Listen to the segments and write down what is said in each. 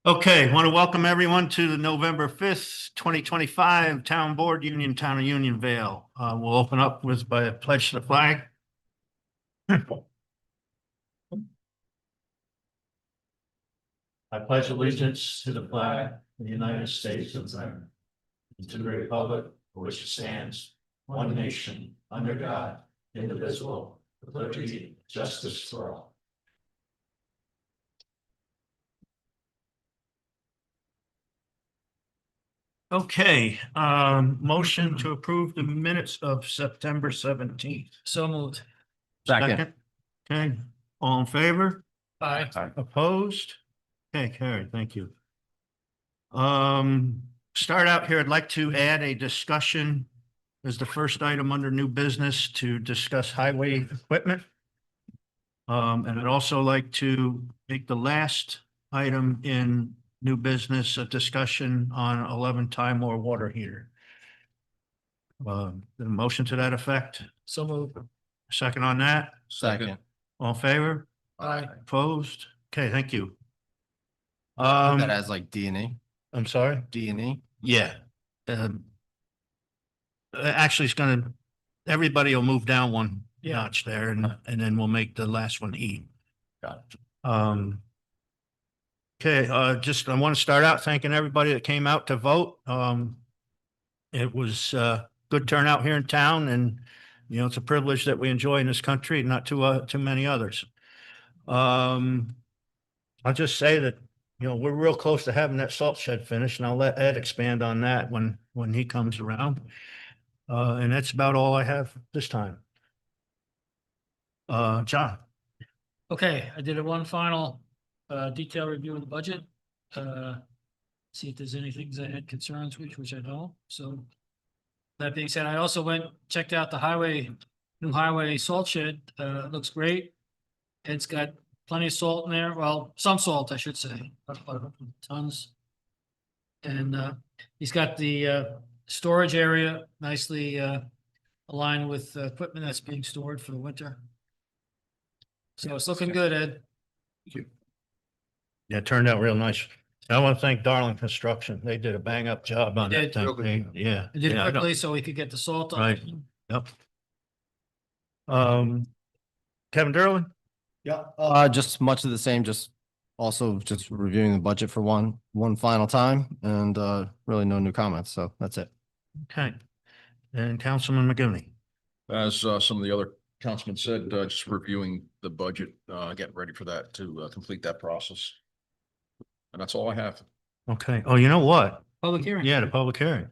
Okay, want to welcome everyone to the November 5th, 2025 Town Board Union, Town of Unionvale. We'll open up by a pledge to the flag. I pledge allegiance to the flag of the United States of America and to the republic for which it stands, one nation, under God, indivisible, with liberty and justice for all. Okay, motion to approve the minutes of September 17th. So moved. Second. Okay, all in favor? Aye. Opposed? Okay, carried, thank you. Start out here, I'd like to add a discussion as the first item under new business to discuss highway equipment. And I'd also like to make the last item in new business a discussion on 11 Time or water heater. The motion to that effect, So moved. second on that, Second. all in favor? Aye. Opposed? Okay, thank you. That has like D&E. I'm sorry? D&E. Yeah. Actually, it's gonna, everybody will move down one notch there and then we'll make the last one E. Got Okay, I want to start out thanking everybody that came out to vote. It was good turnout here in town and, you know, it's a privilege that we enjoy in this country and not too many others. I'll just say that, you know, we're real close to having that salt shed finished and I'll let Ed expand on that when he comes around. And that's about all I have this time. John. Okay, I did one final detailed review of the budget. See if there's any things I had concerns with, which I don't. So that being said, I also checked out the new highway salt shed. It looks great. It's got plenty of salt in there. Well, some salt, I should say, about tons. And he's got the storage area nicely aligned with equipment that's being stored for the winter. So it's looking good, Ed. Thank you. Yeah, it turned out real nice. I want to thank Darling Construction. They did a bang up job on that They thing. Yeah. I did it yeah, I don't- quickly so we could get the salt on. Right. Yep. Kevin Derlin? Yeah. Just much of the same, just also just reviewing the budget for one final time and really no new comments. So that's it. Okay. And Councilman McGivney? As some of the other councilmen said, just reviewing the budget, getting ready for that to complete that process. And that's all I have. Okay. Oh, you know what? Public hearing. Yeah, the public hearing.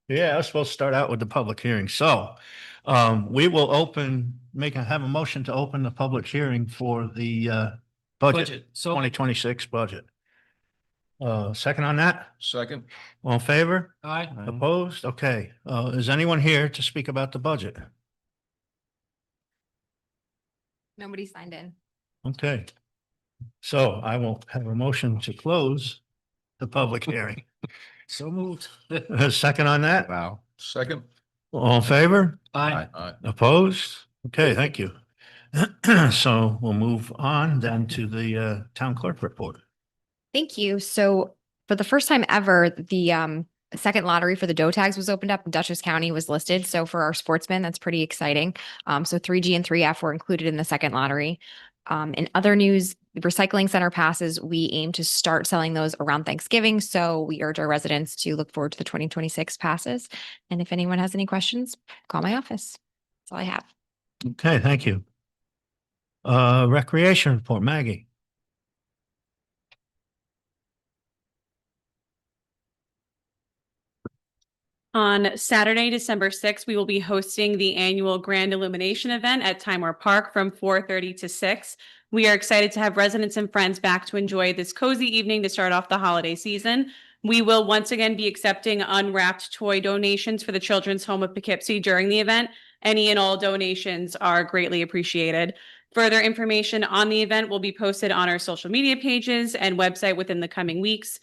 Yeah, I was supposed to start out with the public hearing. So we will have a motion to open the public hearing for the budget, So 2026 budget. Second on that? Second, All in favor? aye. Opposed? Okay. Is anyone here to speak about the budget? Nobody signed in. Okay. So I will have a motion to close the public hearing. So moved. Second on that? Wow. second. All in favor? Aye. Opposed? Okay, thank you. So we'll move on then to the town clerk report. Thank you. So for the first time ever, the second lottery for the doe tags was opened up and Dutchess County was listed. So for our sportsmen, that's pretty exciting. So 3G and 3F were included in the second lottery. In other news, the recycling center passes, we aim to start selling those around Thanksgiving. So we urge our residents to look forward to the 2026 passes. And if anyone has any questions, call my office. That's all I have. Okay, thank you. Recreation report, Maggie. On Saturday, December 6th, we will be hosting the annual Grand Illumination event at Timor Park from 4:30 to 6. We are excited to have residents and friends back to enjoy this cozy evening to start off the holiday season. We will once again be accepting unwrapped toy donations for the Children's Home of Poughkeepsie during the event. Any and all donations are greatly appreciated. Further information on the event will be posted on our social media pages and website within the coming weeks.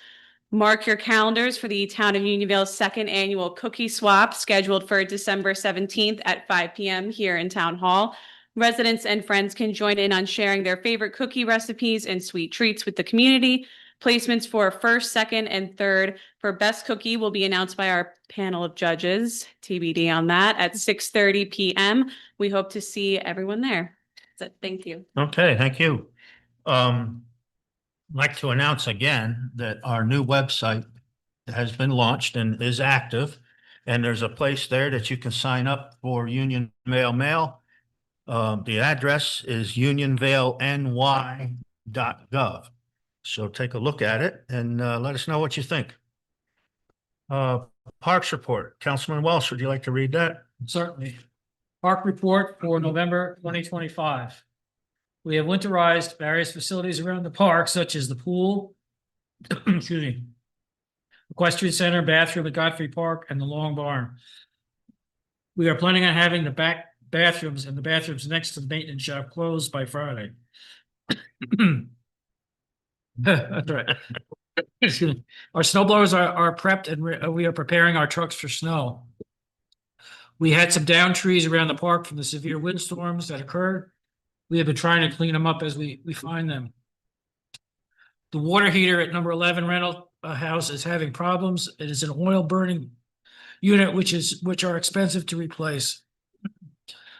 Mark your calendars for the Town of Unionville's second annual cookie swap scheduled for December 17th at 5 p.m. here in Town Hall. Residents and friends can join in on sharing their favorite cookie recipes and sweet treats with the community. Placements for first, second, and third for best cookie will be announced by our panel of judges, TBD on that, at 6:30 PM. We hope to see everyone there. So, thank you. Okay, thank you. Like to announce again that our new website has been launched and is active. And there's a place there that you can sign up for Union Vale Mail. The address is unionvaleny.gov. So take a look at it and let us know what you think. Parks report, Councilman Welsh, would you like to read that? Certainly. Park report for November 2025. We have winterized various facilities around the park, such as the pool, excuse me, equestrian center, bathroom at Godfrey Park, and the Long Barn. We are planning on having the back bathrooms and the bathrooms next to the maintenance shop closed by Friday. That's right. Excuse me. Our snow blowers are prepped and we are preparing our trucks for snow. We had some downed trees around the park from the severe windstorms that occurred. We have been trying to clean them up as we find them. The water heater at number 11 rental house is having problems. It is an oil burning unit, which are expensive to replace.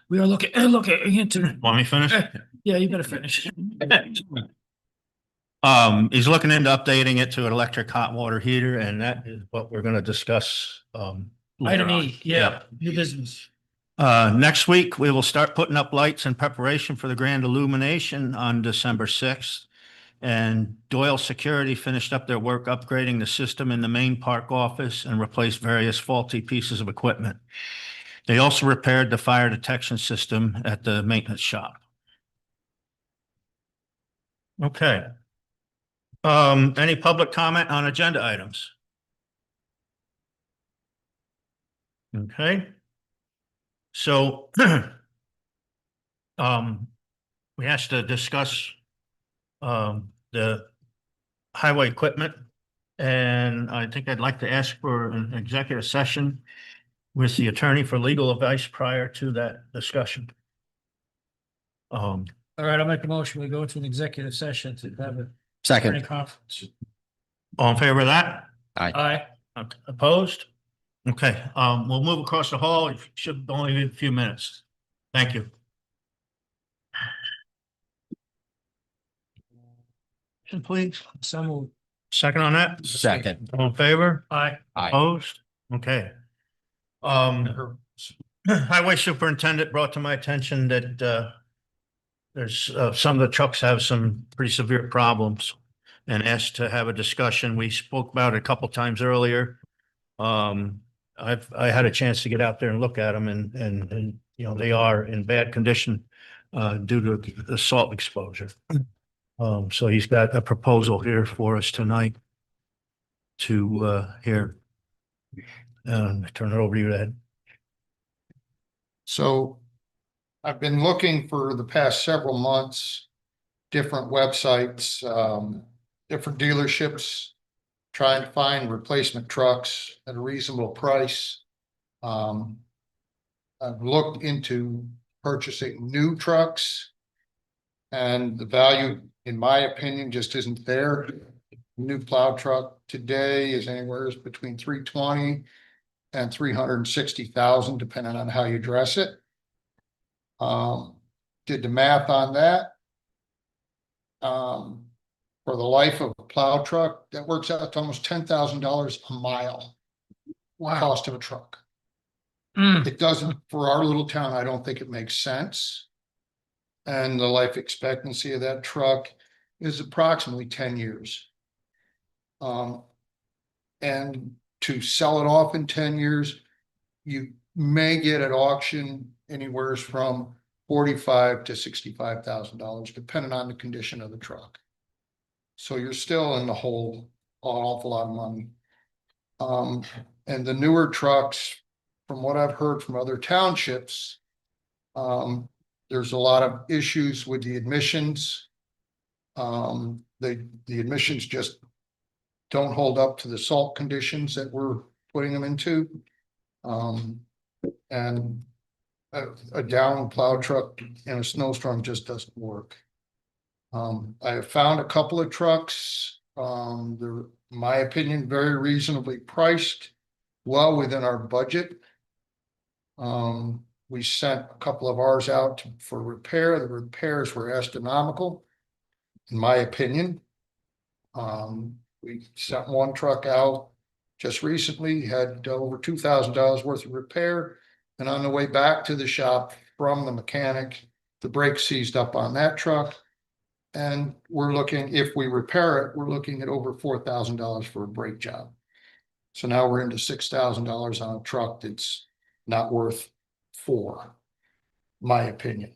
We are looking into. Want me to finish? Yeah, you better finish. He's looking into updating it to an electric hot water heater, and that is what we're gonna discuss. Later Item on. E, yeah, new business. Next week, we will start putting up lights in preparation for the grand illumination on December 6th. And Doyle Security finished up their work upgrading the system in the main park office and replaced various faulty pieces of equipment. They also repaired the fire detection system at the maintenance shop. Okay. Any public comment on agenda items? Okay. So, we have to discuss, the highway equipment. And I think I'd like to ask for an executive session with the attorney for legal advice prior to that discussion. All right, I'll make a motion. We go into an executive session to have a attorney Second. conference. All in favor of that? Aye. Okay, opposed? Okay, we'll move across the hall. It should only be a few minutes. Thank you. Please, So, second on that? Second. All in favor? aye. Aye. Opposed? Okay. Highway superintendent brought to my attention that, there's, some of the trucks have some pretty severe problems and asked to have a discussion. We spoke about it a couple times earlier. I had a chance to get out there and look at them and, you know, they are in bad condition, due to the salt exposure. So he's got a proposal here for us tonight to, here. Turn it over to you, Ed. So I've been looking for the past several months, different websites, different dealerships, trying to find replacement trucks at a reasonable price. I've looked into purchasing new trucks, and the value, in my opinion, just isn't there. New plow truck today is anywhere between 320 and 360,000, depending on how you dress it. Did the math on that. For the life of a plow truck, that works out to almost $10,000 a mile. Cost of a truck. It doesn't, for our little town, I don't think it makes sense. And the life expectancy of that truck is approximately 10 years. And to sell it off in 10 years, you may get at auction anywhere from $45,000 to $65,000, depending on the condition of the truck. So you're still in the hole an awful lot of money. And the newer trucks, from what I've heard from other townships, there's a lot of issues with the emissions. The emissions just don't hold up to the salt conditions that we're putting them into. And a down plow truck in a snowstorm just doesn't work. I have found a couple of trucks They're, in my opinion, very reasonably priced, well within our budget. We sent a couple of ours out for repair. The repairs were astronomical, in my opinion. We sent one truck out just recently, had over $2,000 worth of repair. And on the way back to the shop from the mechanic, the brake seized up on that truck. And we're looking, if we repair it, we're looking at over $4,000 for a brake job. So now we're into $6,000 on a truck that's not worth $4,000, my opinion.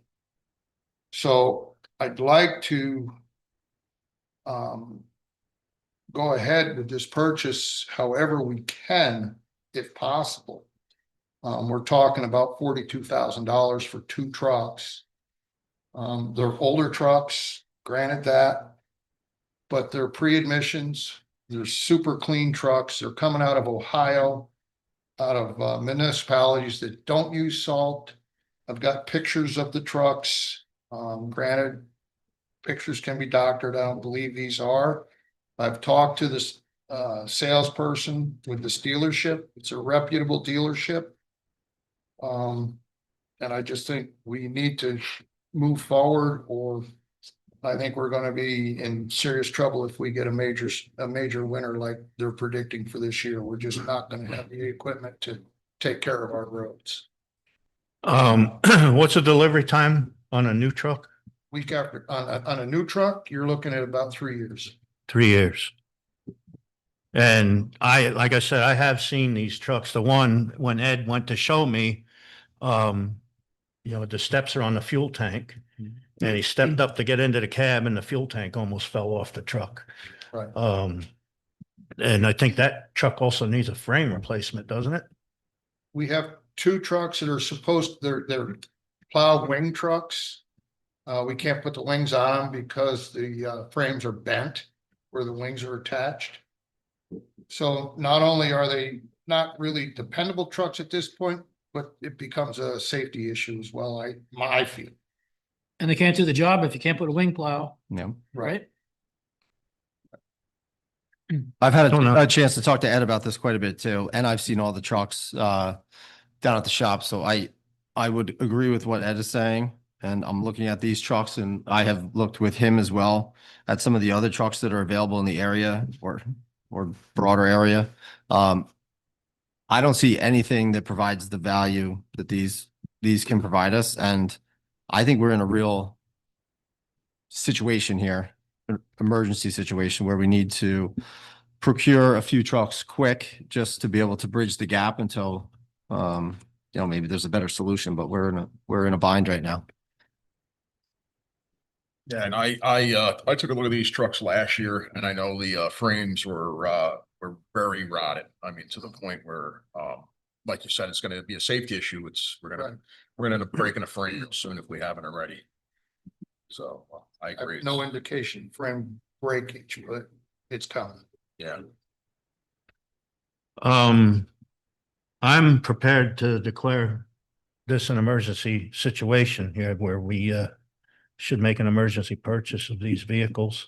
So I'd like to go ahead with this purchase however we can, if possible. We're talking about $42,000 for 2 trucks. They're older trucks, granted that, but they're pre-admissions. They're super clean trucks. They're coming out of Ohio, out of municipalities that don't use salt. I've got pictures of the trucks. Granted, pictures can be doctored. I don't believe these are. I've talked to this salesperson with this dealership. It's a reputable dealership. And I just think we need to move forward, or I think we're going to be in serious trouble if we get a major winter like they're predicting for this year. We're just not going to have the equipment to take care of our roads. What's the delivery time on a new truck? Week after, on a new truck, you're looking at about 3 years. 3 years. And like I said, I have seen these trucks. The one, when Ed went to show me, the steps are on the fuel tank. And he stepped up to get into the cab and the fuel tank almost fell off the truck. Right. And I think that truck also needs a frame replacement, doesn't it? We have 2 trucks that are they're plow wing trucks. We can't put the wings on them because the frames are bent where the wings are attached. So not only are they not really dependable trucks at this point, but it becomes a safety issue as well, I feel. And they can't do the job if you can't put a wing plow, Yeah. right? I've had Don't know. a chance to talk to Ed about this quite a bit too, and I've seen all the trucks down at the shop. So I would agree with what Ed is saying. And I'm looking at these trucks, and I have looked with him as well at some of the other trucks that are available in the area or broader area. I don't see anything that provides the value that these can provide us. And I think we're in a real situation here, an emergency situation where we need to procure a few trucks quick just to be able to bridge the gap until, maybe there's a better solution, but we're in a bind right now. Yeah, and I took a look at these trucks last year, and I know the frames were very rotted. I mean, to the point where, like you said, it's going to be a safety issue. We're gonna end up breaking a frame soon if we haven't already. So I agree. No indication frame breakage, but it's coming. Yeah. I'm prepared to declare this an emergency situation here where we should make an emergency purchase of these vehicles.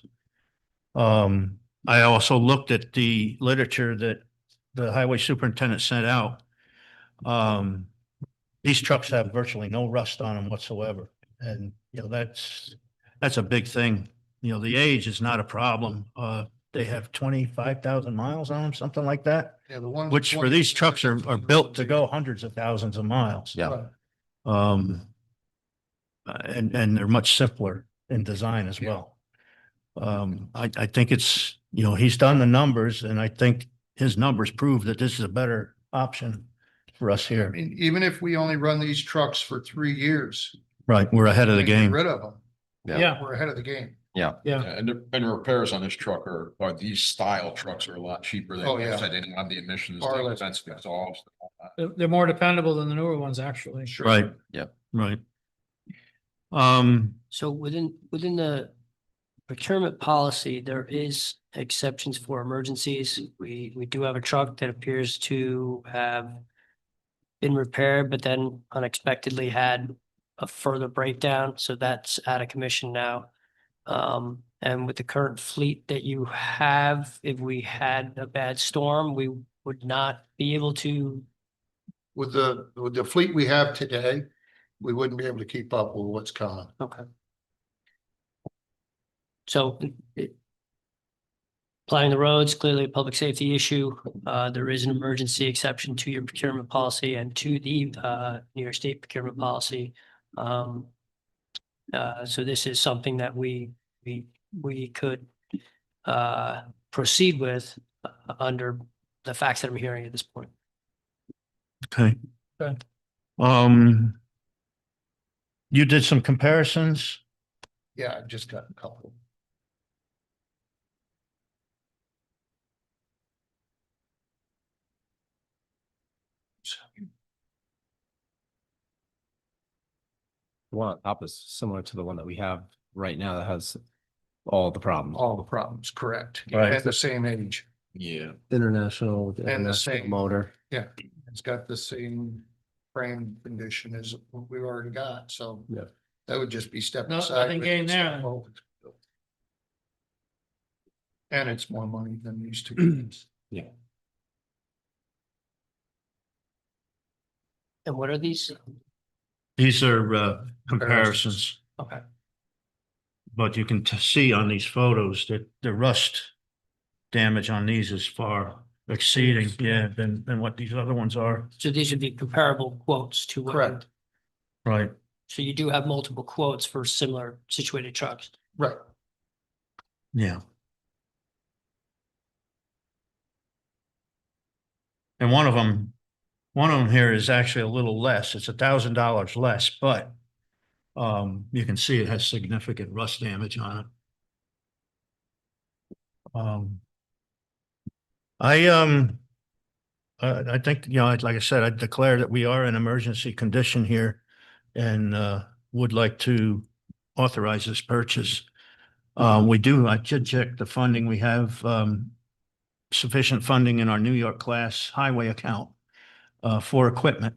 I also looked at the literature that the highway superintendent sent out. These trucks have virtually no rust on them whatsoever. And, that's a big thing. The age is not a problem. They have 25,000 miles on them, something like that, Yeah, the ones. which for these trucks are built to go hundreds of thousands of miles. Yeah. Right. And they're much simpler in design as well. I think it's, he's done the numbers, and I think his numbers prove that this is a better option for us I here. mean, even if we only run these trucks for 3 years. Right, we're ahead of the and get game. Rid of them. Yeah. We're ahead of the game. Yeah. Yeah. And the repairs on this truck or these style trucks are a lot cheaper than, Oh, yeah. they didn't have the emissions, Far the less expensive exhaust. and all that. They're more dependable than the newer ones, actually. Sure. Right. Yeah. Right. So within the procurement policy, there is exceptions for emergencies. We do have a truck that appears to have been repaired, but then unexpectedly had a further breakdown. So that's out of commission now. And with the current fleet that you have, if we had a bad storm, we would not be able to. With the fleet we have today, we wouldn't be able to keep up with what's coming. Okay. So applying the roads, clearly a public safety issue. There is an emergency exception to your procurement policy and to the New York State procurement policy. So this is something that we could proceed with under the facts that I'm hearing at this point. Okay. Okay. You did some comparisons. Yeah, I just got a couple. The one on top is similar to the one that we have right now that has all the problems. All the problems, correct. Right. At the same age. Yeah. International. with the And the international same. motor. Yeah, it's got the same frame condition as what we've already got, so. Yeah. That would just be stepping No, aside. nothing gained there. And it's more money than these two. Yeah. And what are these? These are comparisons, Okay. but you can see on these photos that the rust damage on these is far exceeding, yeah, than what these other ones are. So these would be comparable quotes to. Correct. Right. So you do have multiple quotes for similar situated trucks. Right. Yeah. And one of them here is actually a little less. It's $1,000 less, but you can see it has significant rust damage on it. I think, you know, like I said, I declare that we are in emergency condition here and would like to authorize this purchase. I did check the funding. We have sufficient funding in our New York class highway account for equipment.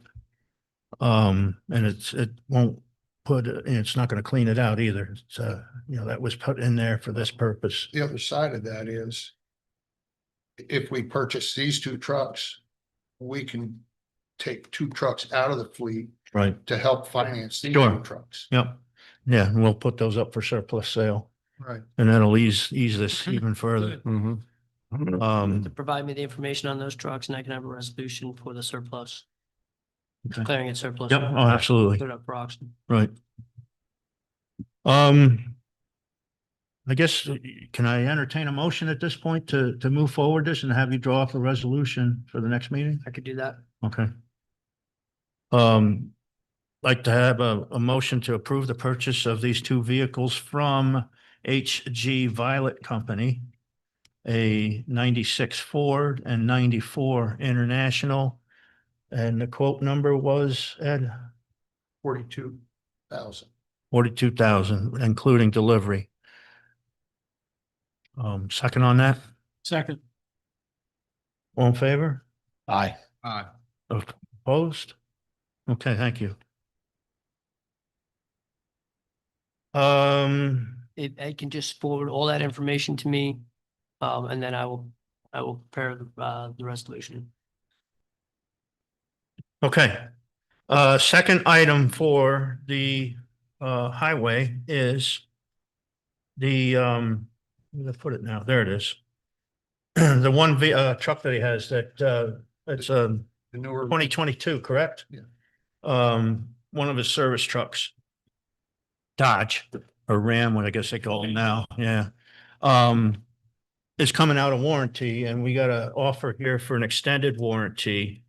And it won't it's not going to clean it out either. It's you know, that was put in there for this purpose. The other side of that is. If we purchase these two trucks, we can take two trucks out of the fleet Right. to help finance these Sure. two trucks. Yep. Yeah, and we'll put those up for surplus sale Right. and that'll ease this even further. Mm-hmm. To provide me the information on those trucks and I can have a resolution for the surplus. Okay. Declaring it surplus. Yep, oh, absolutely. Put it up for auction. Right. I guess, can I entertain a motion at this point to move forward this and have you draw up a resolution for the next meeting? I could do that. Okay. Like to have a motion to approve the purchase of these two vehicles from HG Violet Company, a 96 Ford and 94 International. And the quote number was, Ed? 42,000. 42,000, including delivery. Second on that, Second. all in favor? Aye. Opposed? Okay, thank you. Um, If I can just forward all that information to me, and then I will prepare the resolution. okay. Second item for the highway is the where did I put it now? There it is. The one truck that he has that it's The newer. 2022, correct? Yeah. One of his service trucks. Dodge or Ram, what I guess they call them now, yeah. Is coming out of warranty and we got an offer here for an extended warranty.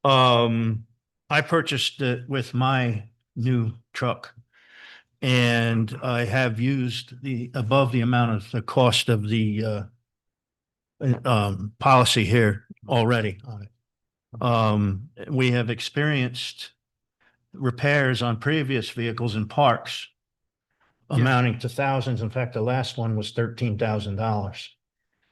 I purchased it with my new truck. And I have used above the amount of the cost of the policy here already on it. We have experienced repairs on previous vehicles in parks amounting to thousands. In fact, the last one was $13,000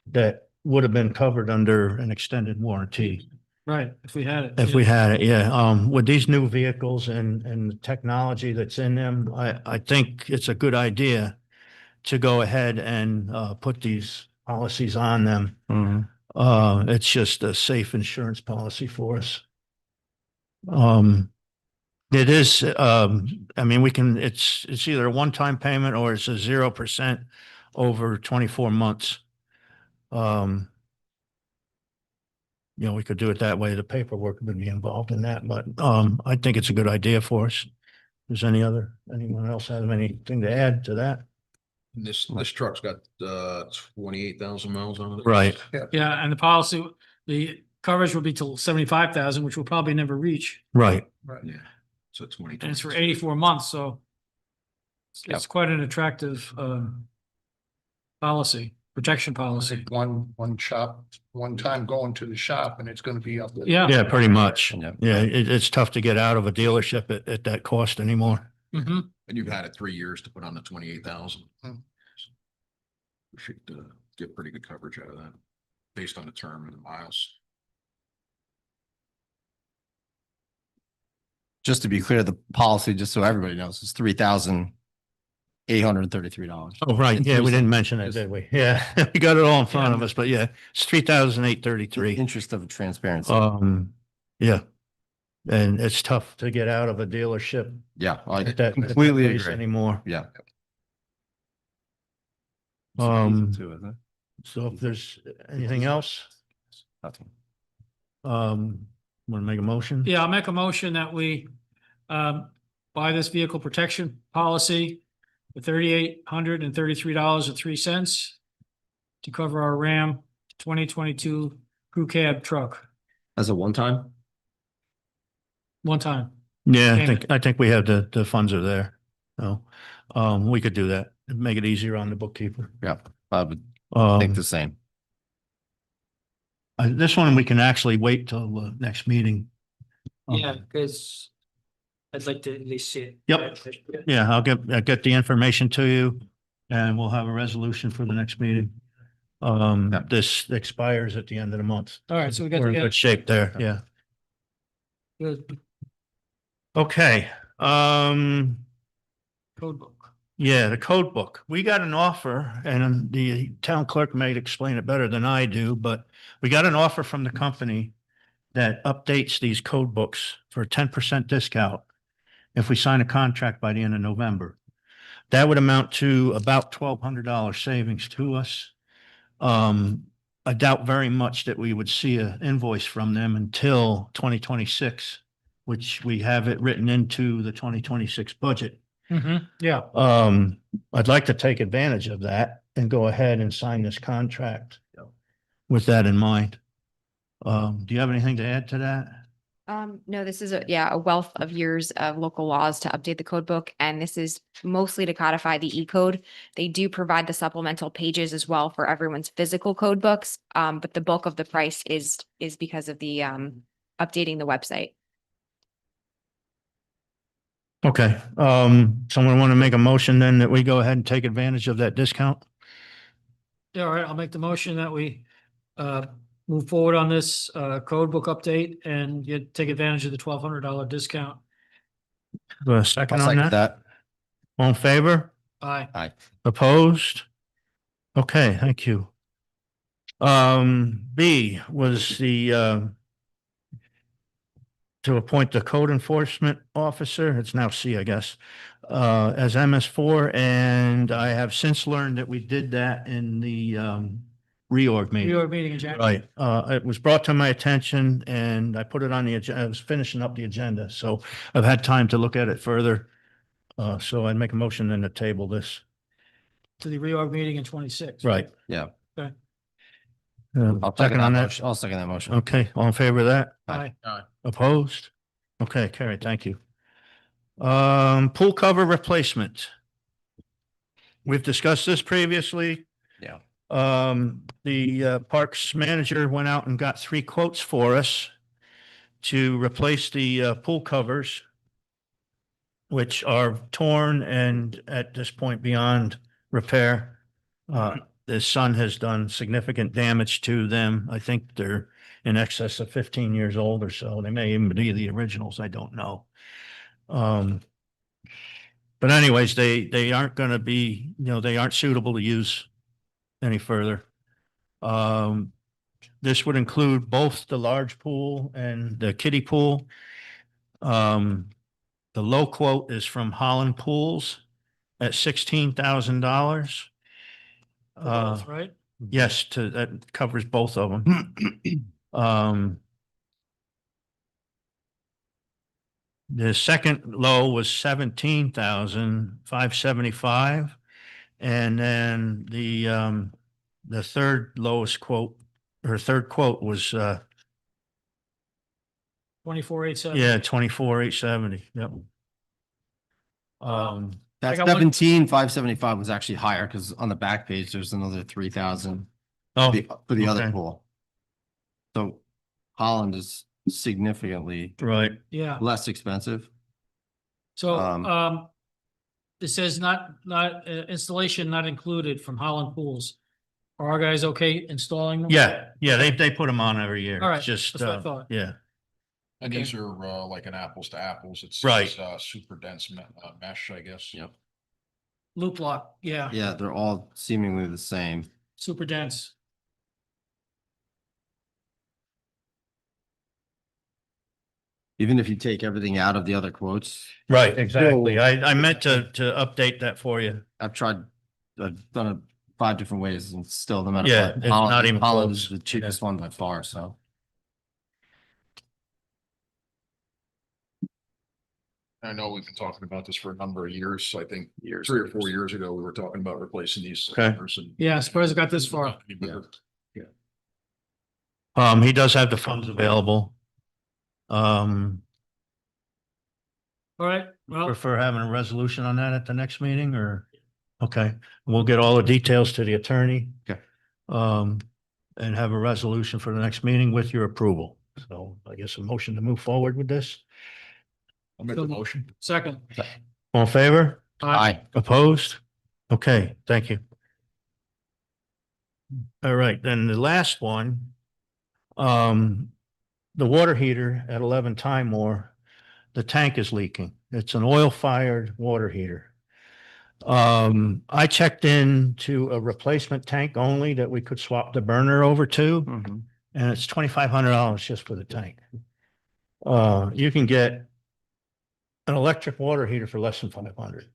that would have been covered under an extended warranty. Right, if we had it. If we had it, yeah. With these new vehicles and the technology that's in them, I think it's a good idea to go ahead and put these policies on them. Mhm. It's just a safe insurance policy for us. It is, I mean, it's either a one-time payment or it's a 0% over 24 months. We could do it that way. The paperwork would be involved in that, but I think it's a good idea for us. Does anyone else have anything to add to that? This truck's got 28,000 miles on it. Right. Yeah, and the policy, the coverage will be till 75,000, which we'll probably never reach. Right. Yeah. So 20. And it's for 84 months, so it's quite an attractive policy, protection policy. One time going to the shop and it's gonna be up. Yeah. Yeah, pretty much. Yeah. Yeah, it's tough to get out of a dealership at that cost anymore. Mm-hmm. And you've had it 3 years to put on the 28,000. Hmm. We should get pretty good coverage out of that based on the term and the miles. Just to be clear, the policy, just so everybody knows, is $3,833. Oh, right. And Yeah, we three didn't mention that, did we? Yeah, we got it all in front of us, but yeah, it's 3,833. Interest of transparency. Yeah. And it's tough to get out of a dealership Yeah, I at that completely pace agree. anymore. Yeah. Um, Too, isn't it? So if there's anything else, Nothing. want to make a motion? Yeah, I'll make a motion that we buy this vehicle protection policy for $3,833.03 to cover our Ram 2022 crew cab truck, As a one-time? one time. Yeah, Payment. I think we have the funds are there. So, we could do that. It'd make it easier on the bookkeeper. Yeah, I would Um, think the same. this one, we can actually wait till the next meeting. Yeah, because I'd like to at least see it. Yep. Yeah, I'll get the information to you and we'll have a resolution for the next meeting. This expires at the end of the month. All right, so we got We're in to good get shape there. Yeah. good Okay. code book. Yeah, the code book. We got an offer and the town clerk may explain it better than I do, but we got an offer from the company that updates these code books for a 10% discount if we sign a contract by the end of November. That would amount to about $1,200 savings to us. I doubt very much that we would see an invoice from them until 2026, which we have it written into the 2026 budget. Mm-hmm. Yeah. I'd like to take advantage of that and go ahead and sign this contract with that in mind. Do you have anything to add to that? No, this is a wealth of years of local laws to update the code book, and this is mostly to codify the E-code. They do provide the supplemental pages as well for everyone's physical code books, but the bulk of the price is because of the updating the website. Okay, someone want to make a motion then that we go ahead and take advantage of that discount? Yeah, all right, I'll make the motion that we move forward on this code book update and take advantage of the $1,200 discount. Do a I'll second on second that? that. All in favor? Aye. Aye. Opposed? Okay, thank you. B was the to appoint the code enforcement officer. It's now C, I guess, as MS4. And I have since learned that we did that in the reorg meeting. Reorg meeting in January. Right. It was brought to my attention and I put it on the agenda. I was finishing up the agenda, so I've had time to look at it further. So I'd make a motion then to table this. To the reorg meeting in 26. Right. Yeah. Okay. I'll Second on that. motion. I'll second that motion. Okay, all in favor of that? Aye. Opposed? Okay, carried. Thank you. Pool cover replacement. We've discussed this previously. Yeah. The parks manager went out and got 3 quotes for us to replace the pool covers, which are torn and at this point beyond repair. The sun has done significant damage to them. I think they're in excess of 15 years old or so. They may even be the originals. I don't know. But anyways, they aren't gonna be, they aren't suitable to use any further. This would include both the large pool and the kiddie pool. The low quote is from Holland Pools at $16,000. Both, right? Yes, that covers both of them. The second low was 17,575. And then the third lowest quote, or third quote was, 24,870. yeah, 24,870. Yep. That got one- 17,575 was actually higher because on the back page, there's another 3,000 Oh, for the other okay. pool. So Holland is significantly right. Yeah. less expensive. So, Um, it says not, installation not included from Holland Pools. Are our guys okay installing them? Yeah, they put them on every year. All right, It's just, that's what I thought. yeah, And Okay. these are like an apples to apples. It's Right. super dense mesh, I guess. Yep. Loop lock, yeah, Yeah, they're all seemingly the same. super dense. Even if you take everything out of the other quotes, right, exactly. So- I meant to update that for you. I've done it 5 different ways and still no matter Yeah, what. it's not even Holland close. is the cheapest one by far, so. I know we've been talking about this for a number of years. I think Years. 3 or 4 years ago, we were talking about replacing these. Okay. cylinders and- Yeah, surprised it got this far. Yeah. He does have the funds available. All right, well, Prefer having a resolution on that at the next meeting or, okay, we'll get all the details to the attorney. Okay. And have a resolution for the next meeting with your approval. So I guess a motion to move forward with this. I'll make the motion. second. All in favor? Aye. Opposed? Okay, thank you. All right, then the last one. The water heater at 11 Time War, the tank is leaking. It's an oil-fired water heater. I checked into a replacement tank only that we could swap the burner over to, Mhm. and it's $2,500 just for the tank. You can get an electric water heater for less than 500.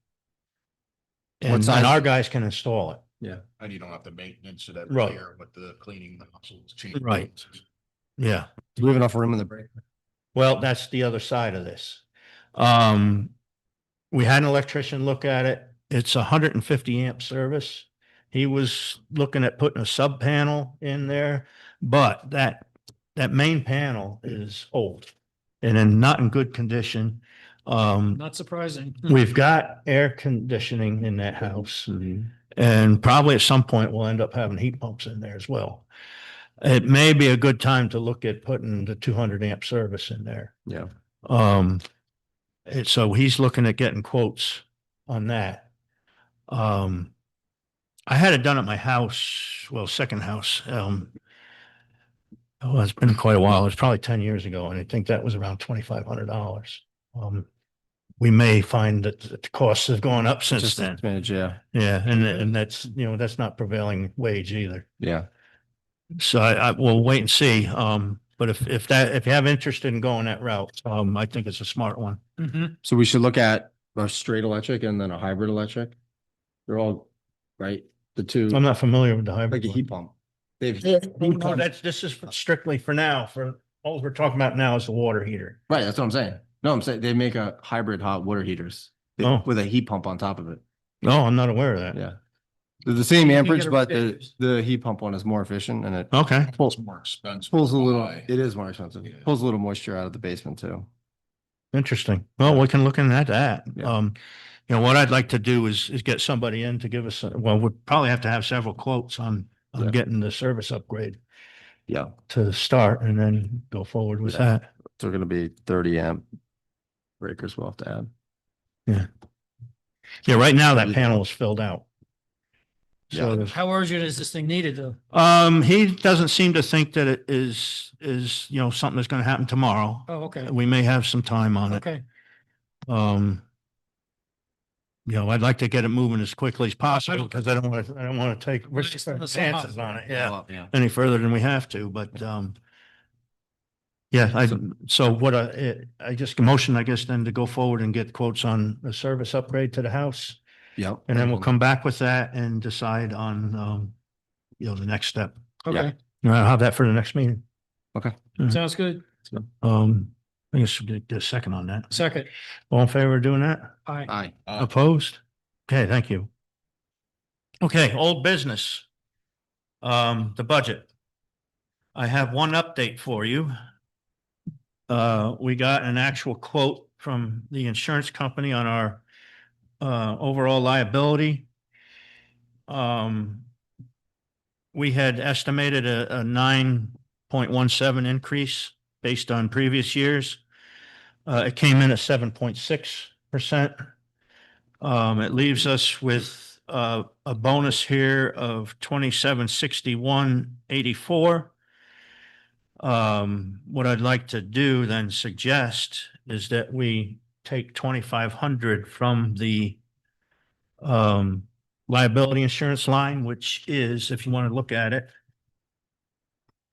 And size? our guys can install it. Yeah. And you don't have the maintenance of that Right. repair, but the cleaning. the nozzles, change- Right. Yeah. Do we have enough room in the breaker? Well, that's the other side of this. We had an electrician look at it. It's 150 amp service. He was looking at putting a sub panel in there, but that main panel is old and not in good condition. Not surprising. We've got air conditioning in that house and probably at some point we'll end up having heat pumps in there as well. It may be a good time to look at putting the 200 amp service in there. Yeah. So he's looking at getting quotes on that. I had it done at my house, well, second house. It's been quite a while. It's probably 10 years ago, and I think that was around $2,500. We may find that the costs have gone up since Just then. manage, yeah. Yeah, and that's, that's not prevailing wage either. Yeah. So I will wait and see. But if you have interest in going that route, I think it's a smart one. Mhm. So we should look at a straight electric and then a hybrid electric. They're all, right? The two, I'm not familiar with the hybrid. like a one. heat pump. They've, No, this is strictly for now, for all we're talking about now is the water heater. right, that's what I'm saying. No, I'm saying they make a hybrid hot water heaters Oh. with a heat pump on top of it. No, I'm not aware of that. Yeah. They're the same You can amperage, get a but ridiculous. the heat pump one is more efficient and it Okay, It's more expensive. pulls a little, Why? it is more expensive. Yeah. Pulls a little moisture out of the basement too. interesting. Well, we can look into that. Yeah. What I'd like to do is get somebody in to give us, we'd probably have to have several quotes on Yeah. getting the service upgrade Yeah. to start and then go forward with Yeah. that. They're gonna be 30 amp breakers we'll have to add. Yeah, right now that panel is filled out. Yeah. So, there's- How urgent is this thing needed though? he doesn't seem to think that it is, something that's gonna happen tomorrow. Oh, okay, We may have some time on it. okay. I'd like to get it moving as quickly as possible because I don't want to take risks and chances on it. Yeah. Yeah. Any further than we have to, but, yeah, so what I just motion, I guess, then to go forward and get quotes on a service upgrade to the house. Yep. And then we'll come back with that and decide on, the next step. Okay, I'll have that for the next meeting. sounds good. I guess we get a second on that. Second. All in favor of doing that? Aye. Aye. Opposed? Okay, thank you. Okay, old business. The budget. I have one update for you. We got an actual quote from the insurance company on our overall liability. We had estimated a 9.17 increase based on previous years. It came in at 7.6%. It leaves us with a bonus here of 2761.84. What I'd like to do then suggest is that we take 2,500 from the liability insurance line, which is, if you want to look at it,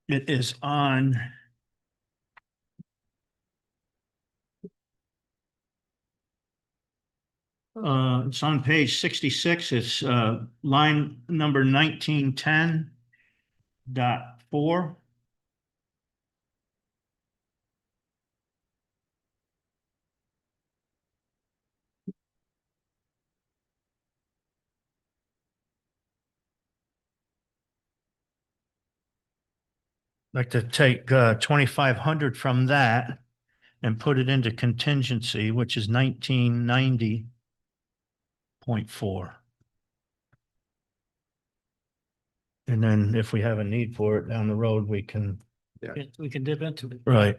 it is on it's on page 66. It's line number 1910.4. Like to take 2,500 from that and put it into contingency, which is 1990.4. And then if we have a need for it down the road, we can, We can dip into it. right.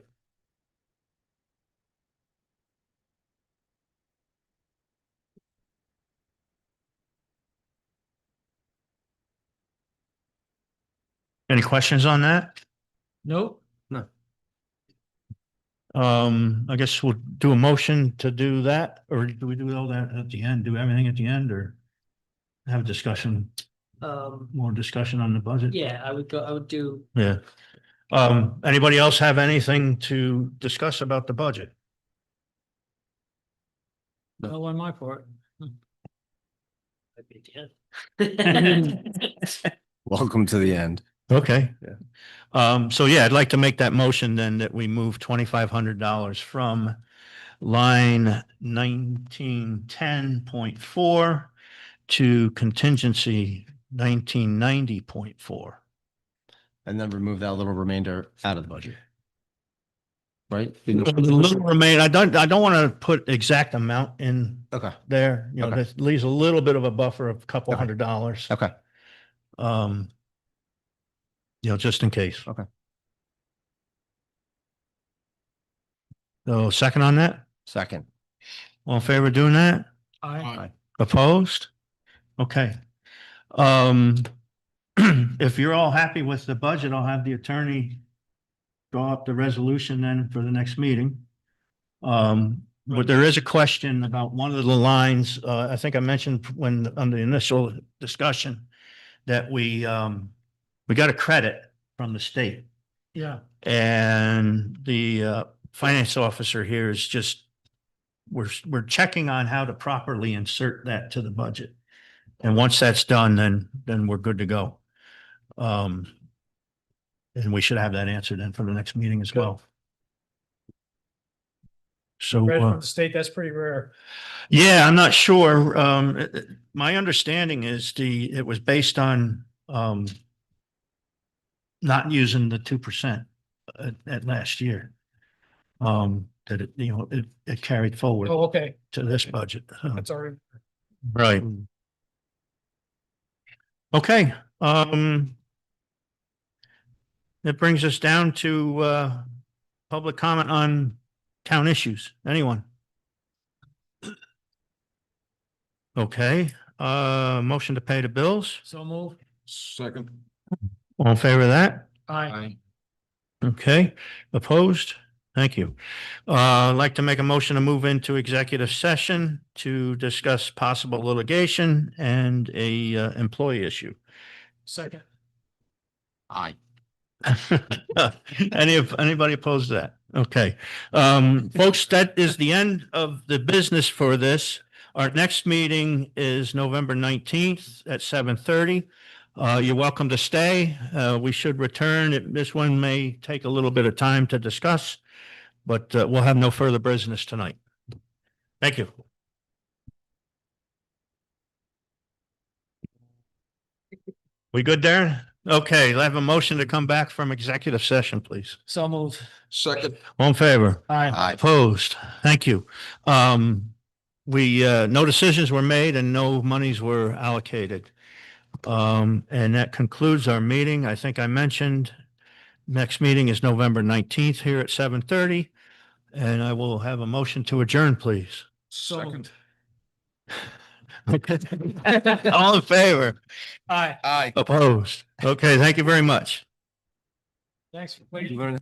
Any questions on that? Nope. I guess we'll do a motion to do that, or do we do all that at the end? Do everything at the end, or have a discussion, more discussion on the budget? Yeah, I would do, Yeah. Anybody else have anything to discuss about the budget? No on my part. I'd be at the end. Welcome to the end. Okay. Yeah. So yeah, I'd like to make that motion then that we move $2,500 from line 1910.4 to contingency 1990.4. And then remove that little remainder out of the budget. Right? The little remain, I don't want to put exact amount in Okay, there, Okay. that leaves a little bit of a buffer of a couple Okay. $100. okay. Just in case. Okay. So second on that? Second. All in favor of doing that? Aye. Opposed? Okay. If you're all happy with the budget, I'll have the attorney draw up the resolution then for the next meeting. But there is a question about one of the lines, I think I mentioned when, on the initial discussion, that we got a credit from the state. Yeah. And the finance officer here is just, we're checking on how to properly insert that to the budget. And once that's done, then we're good to go. And we should have that answered then for the next meeting as well. So, Read from the state, that's pretty rare. yeah, I'm not sure. My understanding is it was based on, not using the 2% at last year. That it carried forward Oh, okay. to this budget. That's all right. Right. Okay, that brings us down to, public comment on town issues. Anyone? Okay, motion to pay the bills. So move. Second. All in favor of that? Aye. Okay, opposed? Thank you. I'd like to make a motion to move into executive session to discuss possible litigation and a employee issue. Second. Aye. Anybody opposed to that? Okay. Folks, that is the end of the business for this. Our next meeting is November 19th at 7:30. You're welcome to stay. We should return. This one may take a little bit of time to discuss, but we'll have no further business tonight. Thank you. We good, Darren? Okay, I have a motion to come back from executive session, please. So moved. Second. All in favor? Aye. Opposed? Thank you. No decisions were made and no monies were allocated. And that concludes our meeting. I think I mentioned next meeting is November 19th here at 7:30. And I will have a motion to adjourn, please. Second. Okay. All in favor? Aye. Aye. Opposed? Okay, thank you very much. Thanks for waiting.